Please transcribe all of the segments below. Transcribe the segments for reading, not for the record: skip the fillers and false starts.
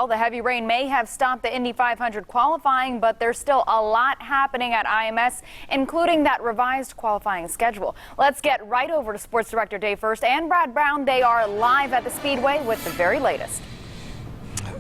Well, the heavy rain may have stopped the Indy 500 qualifying, but there's still a lot happening at IMS, including that revised qualifying schedule. Let's get right over to Sports Director Dave First and Brad Brown. They are live at the Speedway with the very latest.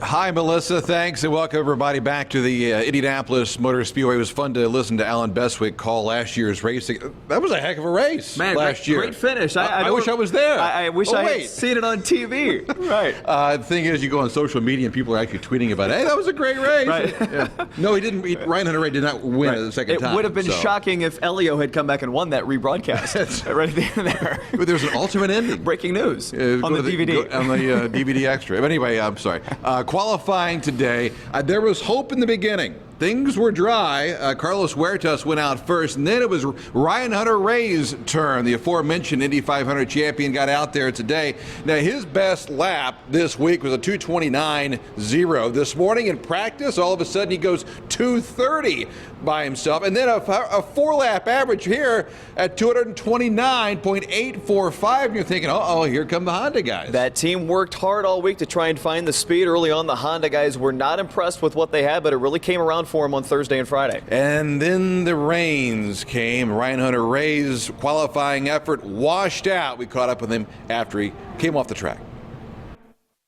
Hi, Melissa. Thanks, and welcome everybody back to the Indianapolis Motor Speedway. It was fun to listen to Alan Bestwick call last year's racing. That was a heck of a race last year. Great finish. I wish I was there. I wish I had seen it on TV. Right. The thing is, you go on social media and people are actually tweeting about, hey, that was a great race. Right. Yeah. No, he didn't. Ryan Hunter-Reay did not win the second time. It would have been shocking if Elio had come back and won that rebroadcast. Right there. But there's an alternate ending. Breaking news on the DVD. On the DVD extra. But anyway, I'm sorry. Qualifying today, there was hope in the beginning. Things were dry. Carlos Huertas went out first, and then it was Ryan Hunter-Reay's turn. The aforementioned Indy 500 champion got out there today. Now, his best lap this week was a 2:29.0. This morning in practice, all of a sudden he goes 2:30 by himself, and then a four-lap average here at 229.845. And you're thinking, uh-oh, here come the Honda guys. That team worked hard all week to try and find the speed early on. The Honda guys were not impressed with what they had, but it really came around for him on Thursday and Friday. And then the rains came. Ryan Hunter-Reay's qualifying effort washed out. We caught up with him after he came off the track.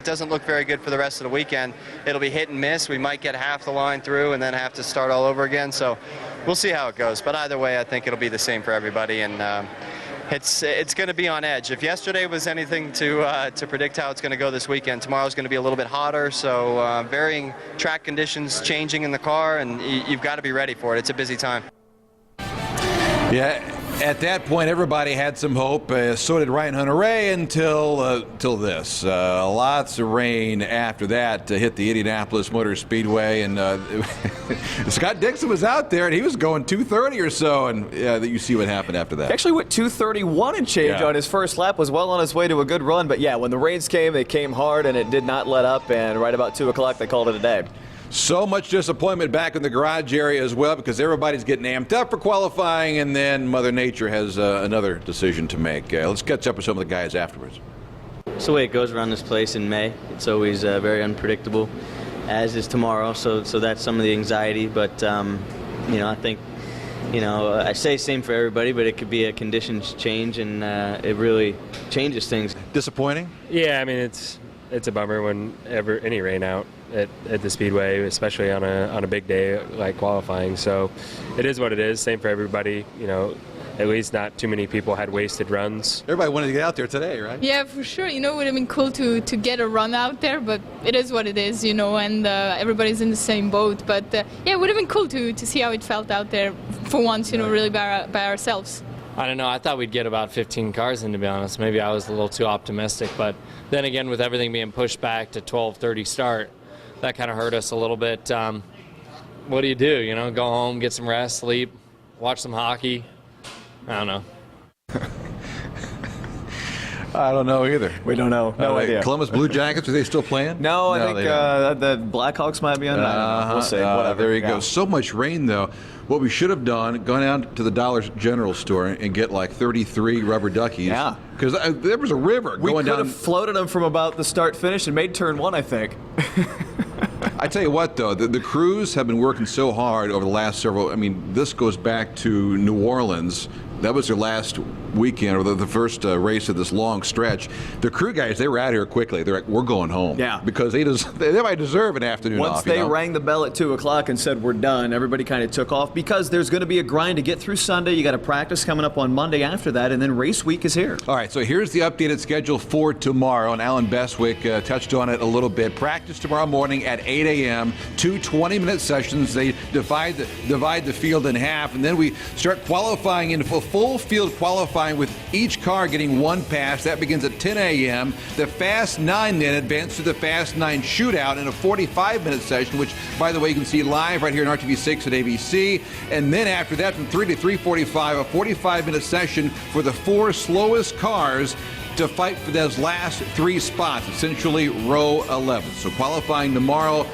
It doesn't look very good for the rest of the weekend. It'll be hit and miss. We might get half the line through and then have to start all over again. So we'll see how it goes. But either way, I think it'll be the same for everybody. And it's going to be on edge. If yesterday was anything to predict how it's going to go this weekend, tomorrow's going to be a little bit hotter. So varying track conditions changing in the car, and you've got to be ready for it. It's a busy time. Yeah, at that point, everybody had some hope. So did Ryan Hunter-Reay until this. Lots of rain after that hit the Indianapolis Motor Speedway, and Scott Dixon was out there, and he was going 2:30 or so, and you see what happened after that. He actually went 2:31 and change on his first lap, was well on his way to a good run, but yeah, when the rains came, they came hard, and it did not let up, and right about 2 o'clock, they called it a day. So much disappointment back in the garage area as well, because everybody's getting amped up for qualifying, and then Mother Nature has another decision to make. Let's catch up with some of the guys afterwards. It's the way it goes around this place in May. It's always very unpredictable, as is tomorrow. So that's some of the anxiety. But I think I say same for everybody, but it could be a conditions change, and it really changes things. Disappointing? Yeah, I mean it's a bummer whenever any rain out at the Speedway, especially on a big day like qualifying. So it is what it is. Same for everybody. At least not too many people had wasted runs. Everybody wanted to get out there today, right? Yeah, for sure. It would have been cool to get a run out there, but it is what it is, and everybody's in the same boat. But yeah, it would have been cool to see how it felt out there for once, really by ourselves. I don't know. I thought we'd get about 15 cars in, to be honest. Maybe I was a little too optimistic. But then again, with everything being pushed back to 12:30 start, that kind of hurt us a little bit. What do you do? Go home, get some rest, sleep, watch some hockey. I don't know. I don't know either. We don't know. No idea. Columbus Blue Jackets, are they still playing? No, I think the Blackhawks might be on. We'll see. Whatever. There you go. So much rain, though. What we should have done, gone down to the Dollar General store and get like 33 rubber duckies. Yeah. Because there was a river going down. We could have floated them from about the start finish and made turn one, I think. I tell you what, though, the crews have been working so hard over the last several. I mean, this goes back to New Orleans. That was their last weekend, or the first race of this long stretch. The crew guys, they were out here quickly. They're like, we're going home. Yeah. Because they might deserve an afternoon off. Once they rang the bell at 2 o'clock and said we're done, everybody kind of took off, because there's going to be a grind to get through Sunday. You got to practice coming up on Monday after that, and then race week is here. All right, so here's the updated schedule for tomorrow, and Alan Bestwick touched on it a little bit. Practice tomorrow morning at 8 a.m., 2 20-minute sessions. They divide the field in half, and then we start qualifying into full field qualifying with each car getting one pass. That begins at 10 a.m. The Fast 9 then advanced to the Fast 9 shootout in a 45-minute session, which, by the way, you can see live right here on RTV6 at ABC. And then after that, from 3 to 3:45, a 45-minute session for the 4 slowest cars to fight for those last 3 spots, essentially row 11. So qualifying tomorrow.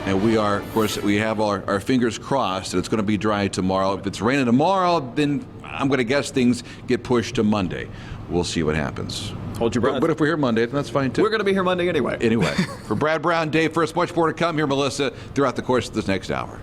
And we are, of course, we have our fingers crossed that it's going to be dry tomorrow. If it's raining tomorrow, then I'm going to guess things get pushed to Monday. We'll see what happens. Hold your breath. But if we're here Monday, then that's fine too. We're going to be here Monday anyway. Anyway, for Brad Brown, Dave First, much more to come here, Melissa, throughout the course of this next hour.